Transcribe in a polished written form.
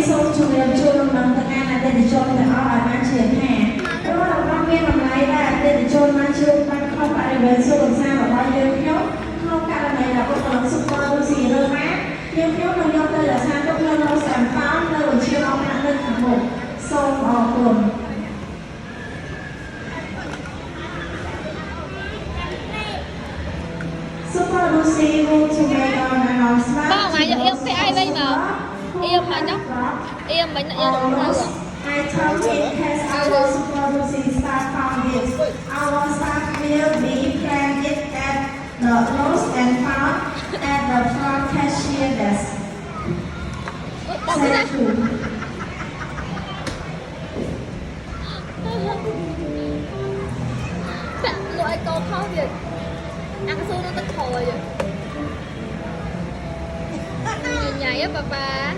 សូមជម្រាបជូនដំណឹងទៅកាន់អតិថិជនទាំងអស់ឲ្យបានជ្រាបថារាល់របស់មានតម្លៃដែលអតិថិជនបានជួបបានខុសបរិវេណសុខភាពរបស់យើងខ្ញុំក្នុងករណីដែលបុគ្គលិក Super Lucy រើម៉ាយើងខ្ញុំនឹងយកទៅរក្សាទុកនៅក្នុងសម្ពាធនៅវិទ្យាល័យខាងលើខាងមុខសូមអរគុណ Super Lucy will to make an announcement. Bao ngày giờ em phải ai đây mà em mà nhóc em mình em đúng rồi. I told in case our Super Lucy staff found it. Our staff will be planned it at the lost and found at the front cashier desk. Thank you. Loại câu khó việc ăn xương nó tức hồi rồi nhảy á bà